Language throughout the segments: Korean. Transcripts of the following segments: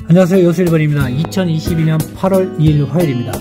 안녕하세요, 요술일본입니다. 2022년 8월 2일 화요일입니다.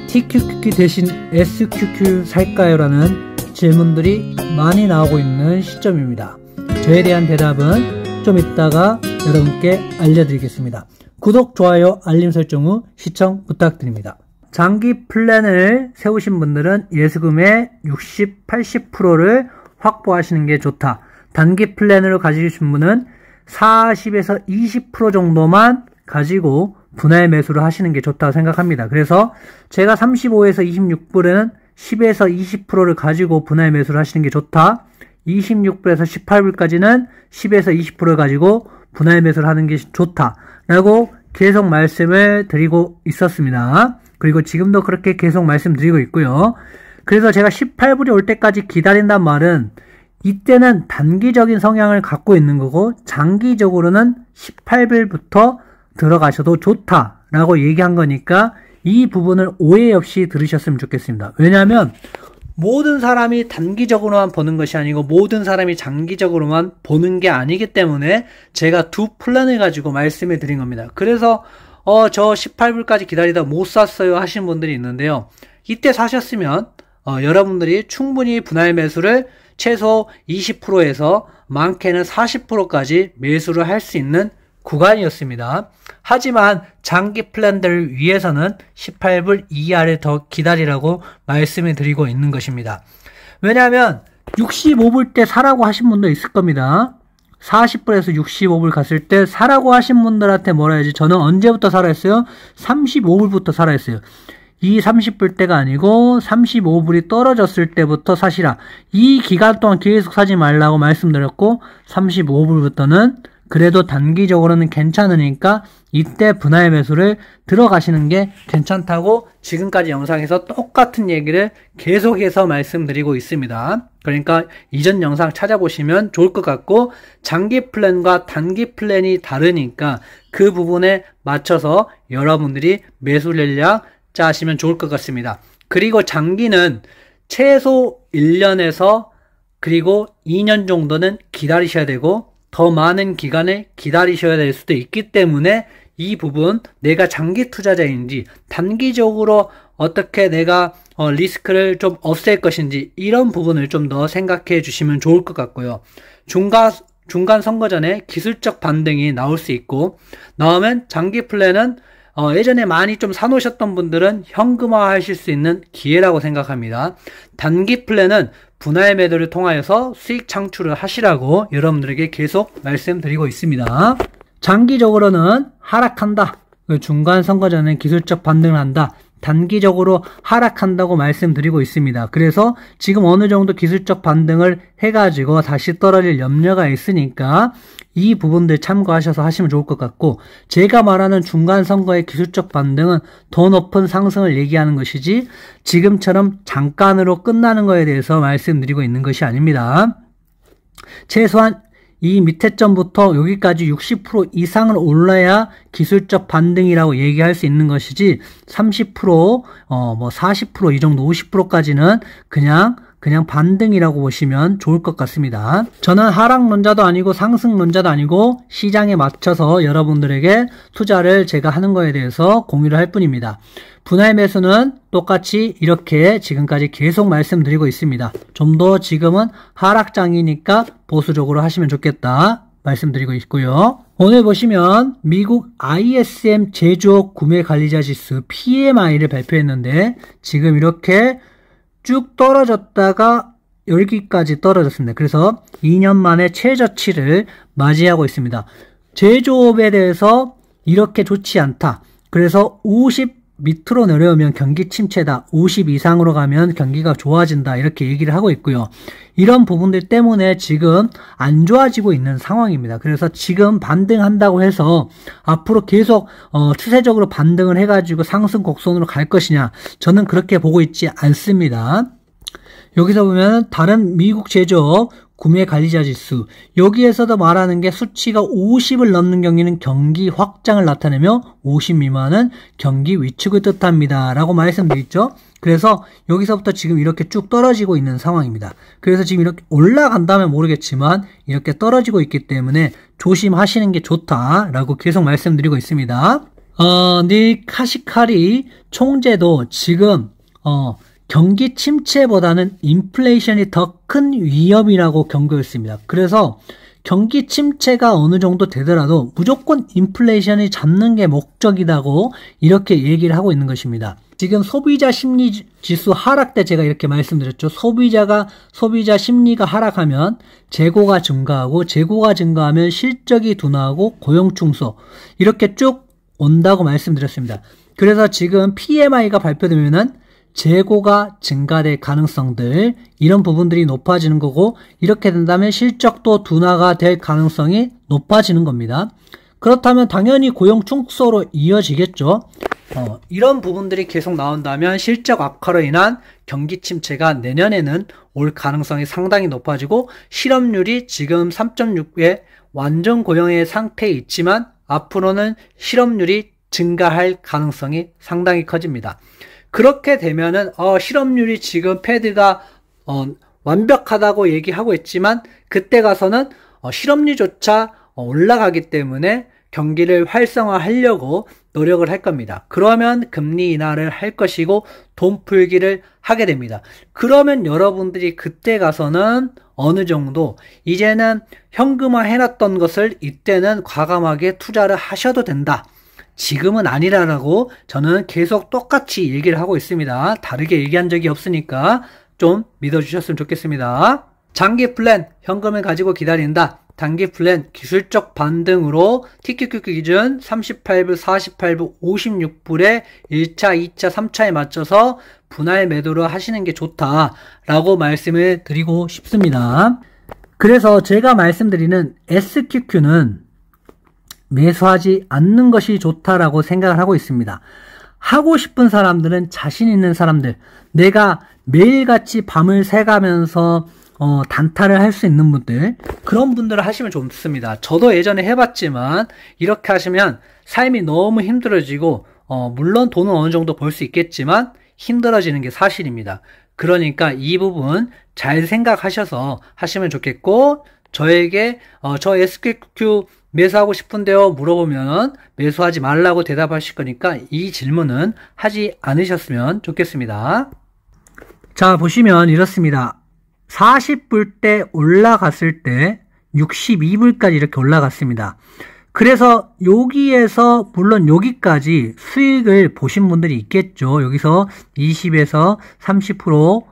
TQQQ 대신 SQQ 살까요? 라는 질문들이 많이 나오고 있는 시점입니다. 저에 대한 대답은 좀 이따가 여러분께 알려드리겠습니다. 구독, 좋아요, 알림 설정 후 시청 부탁드립니다. 장기 플랜을 세우신 분들은 예수금의 60, 80%를 확보하시는 게 좋다. 단기 플랜으로 가지신 분은 40에서 20% 정도만 가지고 분할 매수를 하시는 게 좋다고 생각합니다. 그래서 제가 35에서 26불에는 10에서 20%를 가지고 분할 매수를 하시는 게 좋다. 26불에서 18불까지는 10에서 20%를 가지고 분할 매수를 하는 게 좋다. 라고 계속 말씀을 드리고 있었습니다. 그리고 지금도 그렇게 계속 말씀드리고 있고요. 그래서 제가 18불이 올 때까지 기다린단 말은 이때는 단기적인 성향을 갖고 있는 거고 장기적으로는 18불부터 들어가셔도 좋다라고 얘기한 거니까 이 부분을 오해 없이 들으셨으면 좋겠습니다. 왜냐하면 모든 사람이 단기적으로만 보는 것이 아니고 모든 사람이 장기적으로만 보는 게 아니기 때문에 제가 두 플랜을 가지고 말씀을 드린 겁니다. 그래서 저 18불까지 기다리다 못 샀어요 하시는 분들이 있는데요. 이때 사셨으면 여러분들이 충분히 분할 매수를 최소 20%에서 많게는 40%까지 매수를 할 수 있는 구간이었습니다. 하지만 장기 플랜들을 위해서는 18불 이하를 더 기다리라고 말씀을 드리고 있는 것입니다. 왜냐하면 65불 때 사라고 하신 분도 있을 겁니다. 40불에서 65불 갔을 때 사라고 하신 분들한테 뭐라 해야지? 저는 언제부터 사라 했어요? 35불부터 사라 했어요. 이 30불 때가 아니고 35불이 떨어졌을 때부터 사시라. 이 기간 동안 계속 사지 말라고 말씀드렸고 35불부터는 그래도 단기적으로는 괜찮으니까 이때 분할 매수를 들어가시는 게 괜찮다고 지금까지 영상에서 똑같은 얘기를 계속해서 말씀드리고 있습니다. 그러니까 이전 영상 찾아보시면 좋을 것 같고 장기 플랜과 단기 플랜이 다르니까 그 부분에 맞춰서 여러분들이 매수 전략 짜시면 좋을 것 같습니다. 그리고 장기는 최소 1년에서 그리고 2년 정도는 기다리셔야 되고 더 많은 기간을 기다리셔야 될 수도 있기 때문에 이 부분 내가 장기 투자자인지 단기적으로 어떻게 내가 리스크를 좀 없앨 것인지 이런 부분을 좀 더 생각해 주시면 좋을 것 같고요. 중간 선거 전에 기술적 반등이 나올 수 있고 나오면 장기 플랜은 예전에 많이 좀 사놓으셨던 분들은 현금화 하실 수 있는 기회라고 생각합니다. 단기 플랜은 분할 매도를 통하여서 수익 창출을 하시라고 여러분들에게 계속 말씀드리고 있습니다. 장기적으로는 하락한다. 중간 선거 전에 기술적 반등을 한다. 단기적으로 하락한다고 말씀드리고 있습니다. 그래서 지금 어느 정도 기술적 반등을 해가지고 다시 떨어질 염려가 있으니까 이 부분들 참고하셔서 하시면 좋을 것 같고 제가 말하는 중간 선거의 기술적 반등은 더 높은 상승을 얘기하는 것이지 지금처럼 잠깐으로 끝나는 거에 대해서 말씀드리고 있는 것이 아닙니다. 최소한 이 밑에 점부터 여기까지 60% 이상을 올라야 기술적 반등이라고 얘기할 수 있는 것이지 30%, 40% 이 정도 50%까지는 그냥 반등이라고 보시면 좋을 것 같습니다. 저는 하락론자도 아니고 상승론자도 아니고 시장에 맞춰서 여러분들에게 투자를 제가 하는 거에 대해서 공유를 할 뿐입니다. 분할 매수는 똑같이 이렇게 지금까지 계속 말씀드리고 있습니다. 좀 더 지금은 하락장이니까 보수적으로 하시면 좋겠다 말씀드리고 있고요. 오늘 보시면 미국 ISM 제조업 구매관리자 지수 PMI를 발표했는데 지금 이렇게 쭉 떨어졌다가 여기까지 떨어졌습니다. 그래서 2년 만에 최저치를 맞이하고 있습니다. 제조업에 대해서 이렇게 좋지 않다. 그래서 50 밑으로 내려오면 경기 침체다. 50 이상으로 가면 경기가 좋아진다. 이렇게 얘기를 하고 있고요. 이런 부분들 때문에 지금 안 좋아지고 있는 상황입니다. 그래서 지금 반등한다고 해서 앞으로 계속 추세적으로 반등을 해가지고 상승 곡선으로 갈 것이냐? 저는 그렇게 보고 있지 않습니다. 여기서 보면 다른 미국 제조업 구매 관리자 지수, 여기에서도 말하는 게 수치가 50을 넘는 경기는 경기 확장을 나타내며 50 미만은 경기 위축을 뜻합니다 라고 말씀드렸죠. 그래서 여기서부터 지금 이렇게 쭉 떨어지고 있는 상황입니다. 그래서 지금 이렇게 올라간다면 모르겠지만 이렇게 떨어지고 있기 때문에 조심하시는 게 좋다라고 계속 말씀드리고 있습니다. 닐 카시카리 총재도 지금 경기 침체보다는 인플레이션이 더 큰 위협이라고 경고했습니다. 그래서 경기 침체가 어느 정도 되더라도 무조건 인플레이션이 잡는 게 목적이라고 이렇게 얘기를 하고 있는 것입니다. 지금 소비자 심리 지수 하락 때 제가 이렇게 말씀드렸죠. 소비자 심리가 하락하면 재고가 증가하고 재고가 증가하면 실적이 둔화하고 고용 축소 이렇게 쭉 온다고 말씀드렸습니다. 그래서 지금 PMI가 발표되면은 재고가 증가될 가능성들 이런 부분들이 높아지는 거고 이렇게 된다면 실적도 둔화가 될 가능성이 높아지는 겁니다. 그렇다면 당연히 고용 축소로 이어지겠죠. 이런 부분들이 계속 나온다면 실적 악화로 인한 경기 침체가 내년에는 올 가능성이 상당히 높아지고 실업률이 지금 3.6의 완전 고용의 상태에 있지만 앞으로는 실업률이 증가할 가능성이 상당히 커집니다. 그렇게 되면은 실업률이 지금 패드가 완벽하다고 얘기하고 있지만 그때 가서는 실업률조차 올라가기 때문에 경기를 활성화하려고 노력을 할 겁니다. 그러면 금리 인하를 할 것이고 돈 풀기를 하게 됩니다. 그러면 여러분들이 그때 가서는 어느 정도 이제는 현금화 해놨던 것을 이때는 과감하게 투자를 하셔도 된다. 지금은 아니라고 저는 계속 똑같이 얘기를 하고 있습니다. 다르게 얘기한 적이 없으니까 좀 믿어주셨으면 좋겠습니다. 장기 플랜, 현금을 가지고 기다린다. 단기 플랜, 기술적 반등으로 TQQQ 기준 38불, 48불, 56불에 1차, 2차, 3차에 맞춰서 분할 매도를 하시는 게 좋다라고 말씀을 드리고 싶습니다. 그래서 제가 말씀드리는 SQQ는 매수하지 않는 것이 좋다라고 생각을 하고 있습니다. 하고 싶은 사람들은 자신 있는 사람들, 내가 매일같이 밤을 새가면서 단타를 할 수 있는 분들, 그런 분들을 하시면 좋습니다. 저도 예전에 해봤지만 이렇게 하시면 삶이 너무 힘들어지고 물론 돈은 어느 정도 벌 수 있겠지만 힘들어지는 게 사실입니다. 그러니까 이 부분 잘 생각하셔서 하시면 좋겠고, 저에게 저 SQQ 매수하고 싶은데요 물어보면 매수하지 말라고 대답하실 거니까 이 질문은 하지 않으셨으면 좋겠습니다. 자, 보시면 이렇습니다. 40불 때 올라갔을 때 62불까지 이렇게 올라갔습니다. 그래서 여기에서 물론 여기까지 수익을 보신 분들이 있겠죠. 여기서 20에서 30%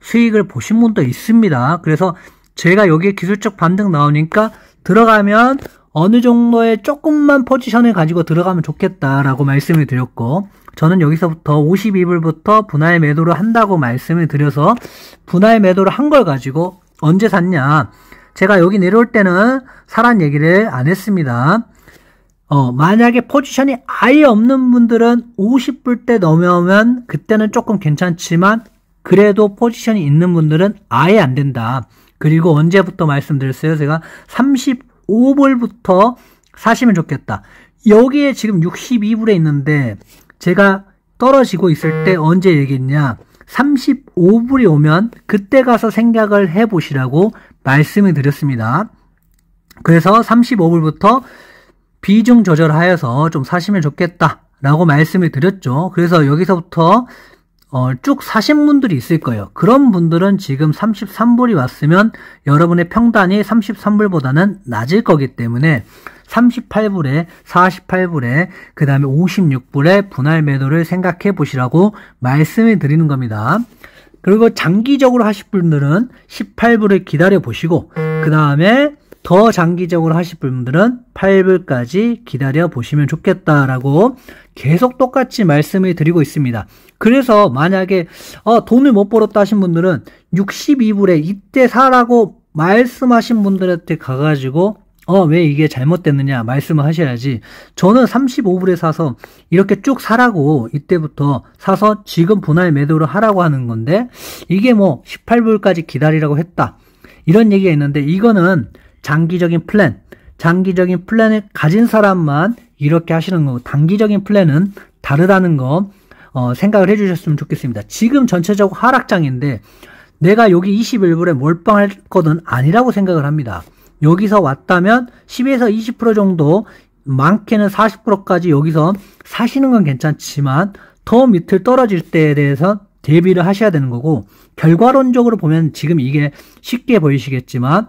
수익을 보신 분도 있습니다. 그래서 제가 여기에 기술적 반등 나오니까 들어가면 어느 정도의 조금만 포지션을 가지고 들어가면 좋겠다라고 말씀을 드렸고, 저는 여기서부터 52불부터 분할 매도를 한다고 말씀을 드려서 분할 매도를 한 걸 가지고 언제 샀냐, 제가 여기 내려올 때는 사란 얘기를 안 했습니다. 만약에 포지션이 아예 없는 분들은 50불 때 넘어오면 그때는 조금 괜찮지만 그래도 포지션이 있는 분들은 아예 안 된다. 그리고 언제부터 말씀드렸어요? 제가 35불부터 사시면 좋겠다. 여기에 지금 62불에 있는데 제가 떨어지고 있을 때 언제 얘기했냐? 35불이 오면 그때 가서 생각을 해보시라고 말씀을 드렸습니다. 그래서 35불부터 비중 조절하여서 좀 사시면 좋겠다라고 말씀을 드렸죠. 그래서 여기서부터 쭉 사신 분들이 있을 거예요. 그런 분들은 지금 33불이 왔으면 여러분의 평단이 33불보다는 낮을 거기 때문에 38불에 48불에 그 다음에 56불에 분할 매도를 생각해 보시라고 말씀을 드리는 겁니다. 그리고 장기적으로 하실 분들은 18불을 기다려 보시고 그 다음에 더 장기적으로 하실 분들은 8불까지 기다려 보시면 좋겠다라고 계속 똑같이 말씀을 드리고 있습니다. 그래서 만약에 돈을 못 벌었다 하신 분들은 62불에 이때 사라고 말씀하신 분들한테 가가지고 왜 이게 잘못됐느냐 말씀을 하셔야지, 저는 35불에 사서 이렇게 쭉 사라고 이때부터 사서 지금 분할 매도를 하라고 하는 건데, 이게 뭐 18불까지 기다리라고 했다, 이런 얘기가 있는데 이거는 장기적인 플랜을 가진 사람만 이렇게 하시는 거고 단기적인 플랜은 다르다는 거 생각을 해주셨으면 좋겠습니다. 지금 전체적으로 하락장인데 내가 여기 21불에 몰빵할 것은 아니라고 생각을 합니다. 여기서 왔다면 10에서 20% 정도, 많게는 40%까지 여기서 사시는 건 괜찮지만 더 밑을 떨어질 때에 대해서 대비를 하셔야 되는 거고, 결과론적으로 보면 지금 이게 쉽게 보이시겠지만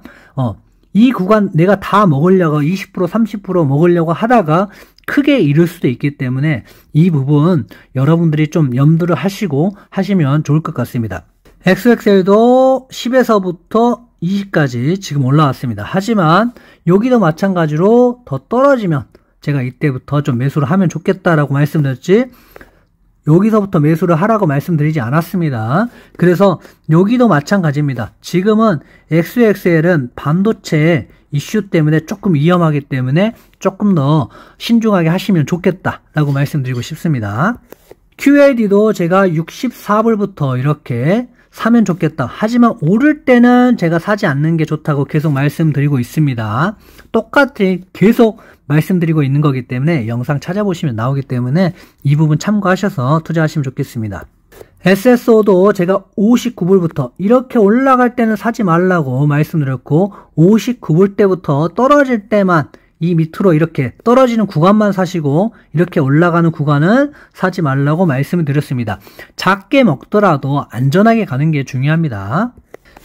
이 구간 내가 다 먹으려고 20% 30% 먹으려고 하다가 크게 잃을 수도 있기 때문에 이 부분 여러분들이 좀 염두를 하시고 하시면 좋을 것 같습니다. XXL도 10에서부터 20까지 지금 올라왔습니다. 하지만 여기도 마찬가지로 더 떨어지면 제가 이때부터 좀 매수를 하면 좋겠다라고 말씀드렸지, 여기서부터 매수를 하라고 말씀드리지 않았습니다. 그래서 여기도 마찬가지입니다. 지금은 XXL은 반도체 이슈 때문에 조금 위험하기 때문에 조금 더 신중하게 하시면 좋겠다라고 말씀드리고 싶습니다. QLD도 제가 64불부터 이렇게 사면 좋겠다. 하지만 오를 때는 제가 사지 않는 게 좋다고 계속 말씀드리고 있습니다. 똑같이 계속 말씀드리고 있는 거기 때문에 영상 찾아보시면 나오기 때문에 이 부분 참고하셔서 투자하시면 좋겠습니다. SSO도 제가 59불부터 이렇게 올라갈 때는 사지 말라고 말씀드렸고 59불 때부터 떨어질 때만 이 밑으로 이렇게 떨어지는 구간만 사시고 이렇게 올라가는 구간은 사지 말라고 말씀을 드렸습니다. 작게 먹더라도 안전하게 가는 게 중요합니다.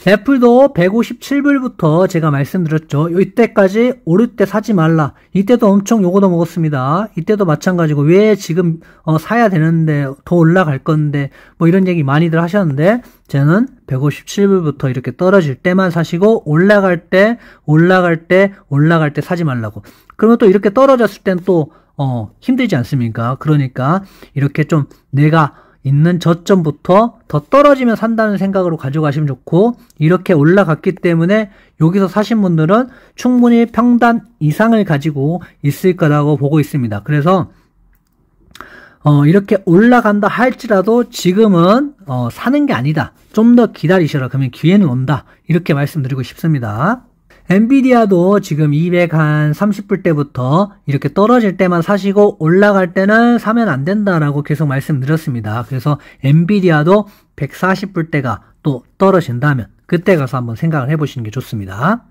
애플도 157불부터 제가 말씀드렸죠. 이때까지 오를 때 사지 말라. 이때도 엄청 요거도 먹었습니다. 이때도 마찬가지고 왜 지금 사야 되는데 더 올라갈 건데 뭐 이런 얘기 많이들 하셨는데 저는 157불부터 이렇게 떨어질 때만 사시고 올라갈 때 사지 말라고. 그러면 또 이렇게 떨어졌을 땐 또 힘들지 않습니까? 그러니까 이렇게 좀 내가 있는 저점부터 더 떨어지면 산다는 생각으로 가져가시면 좋고, 이렇게 올라갔기 때문에 여기서 사신 분들은 충분히 평단 이상을 가지고 있을 거라고 보고 있습니다. 그래서 이렇게 올라간다 할지라도 지금은 사는 게 아니다. 좀 더 기다리셔라. 그러면 기회는 온다. 이렇게 말씀드리고 싶습니다. 엔비디아도 지금 230불 때부터 이렇게 떨어질 때만 사시고 올라갈 때는 사면 안 된다라고 계속 말씀드렸습니다. 그래서 엔비디아도 140불 때가 또 떨어진다면 그때 가서 한번 생각을 해보시는 게 좋습니다.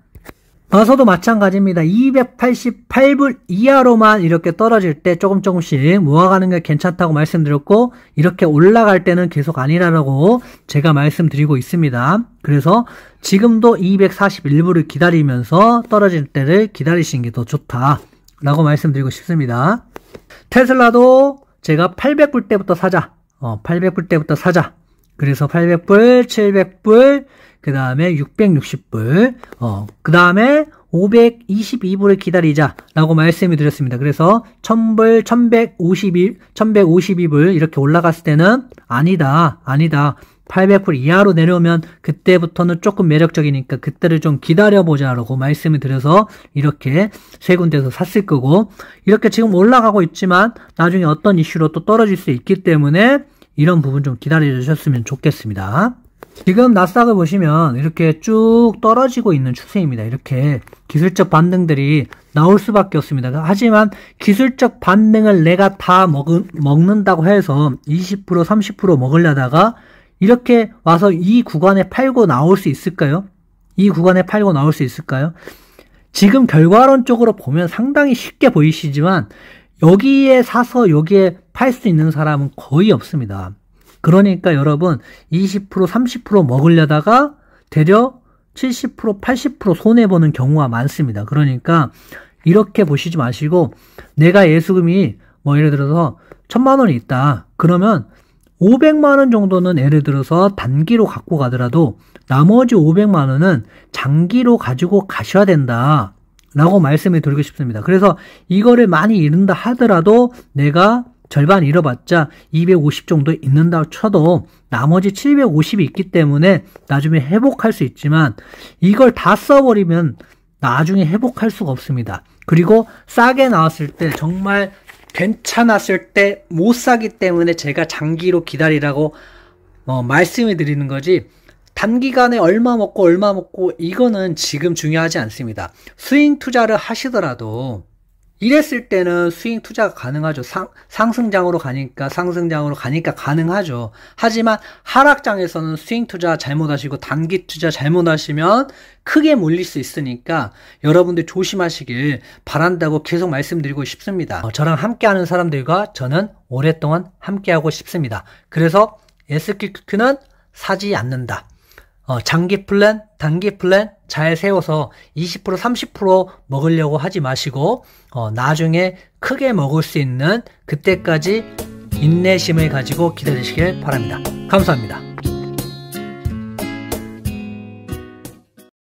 마서도 마찬가지입니다. 288불 이하로만 이렇게 떨어질 때 조금씩 모아가는 게 괜찮다고 말씀드렸고, 이렇게 올라갈 때는 계속 아니라고 제가 말씀드리고 있습니다. 그래서 지금도 241불을 기다리면서 떨어질 때를 기다리시는 게 더 좋다라고 말씀드리고 싶습니다. 테슬라도 제가 800불 때부터 사자. 800불 때부터 사자. 그래서 800불, 700불, 그 다음에 660불, 그 다음에 522불을 기다리자 라고 말씀을 드렸습니다. 그래서 1000불, 1152불 이렇게 올라갔을 때는 아니다. 800불 이하로 내려오면 그때부터는 조금 매력적이니까 그때를 좀 기다려보자 라고 말씀을 드려서 이렇게 세 군데서 샀을 거고, 이렇게 지금 올라가고 있지만 나중에 어떤 이슈로 또 떨어질 수 있기 때문에 이런 부분 좀 기다려 주셨으면 좋겠습니다. 지금 나스닥을 보시면 이렇게 쭉 떨어지고 있는 추세입니다. 이렇게 기술적 반등들이 나올 수밖에 없습니다. 하지만 기술적 반등을 내가 다 먹는다고 해서 20% 30% 먹으려다가 이렇게 와서 이 구간에 팔고 나올 수 있을까요? 지금 결과론적으로 보면 상당히 쉽게 보이시지만 여기에 사서 여기에 팔 수 있는 사람은 거의 없습니다. 그러니까 여러분 20% 30% 먹으려다가 되려 70% 80% 손해보는 경우가 많습니다. 그러니까 이렇게 보시지 마시고, 내가 예수금이 뭐 예를 들어서 1000만원이 있다. 그러면 500만원 정도는 예를 들어서 단기로 갖고 가더라도 나머지 500만원은 장기로 가지고 가셔야 된다 라고 말씀을 드리고 싶습니다. 그래서 이거를 많이 잃는다 하더라도 내가 절반 잃어봤자 250 정도 있는다 쳐도 나머지 750이 있기 때문에 나중에 회복할 수 있지만 이걸 다 써버리면 나중에 회복할 수가 없습니다. 그리고 싸게 나왔을 때 정말 괜찮았을 때 못 사기 때문에 제가 장기로 기다리라고 말씀을 드리는 거지, 단기간에 얼마 먹고 이거는 지금 중요하지 않습니다. 스윙 투자를 하시더라도 이랬을 때는 스윙 투자가 가능하죠. 상승장으로 가니까 가능하죠. 하지만 하락장에서는 스윙 투자 잘못하시고 단기 투자 잘못하시면 크게 몰릴 수 있으니까 여러분들 조심하시길 바란다고 계속 말씀드리고 싶습니다. 저랑 함께하는 사람들과 저는 오랫동안 함께하고 싶습니다. 그래서 SQQ는 사지 않는다. 장기 플랜, 단기 플랜 잘 세워서 20%, 30% 먹으려고 하지 마시고 나중에 크게 먹을 수 있는 그때까지 인내심을 가지고 기다리시길 바랍니다. 감사합니다.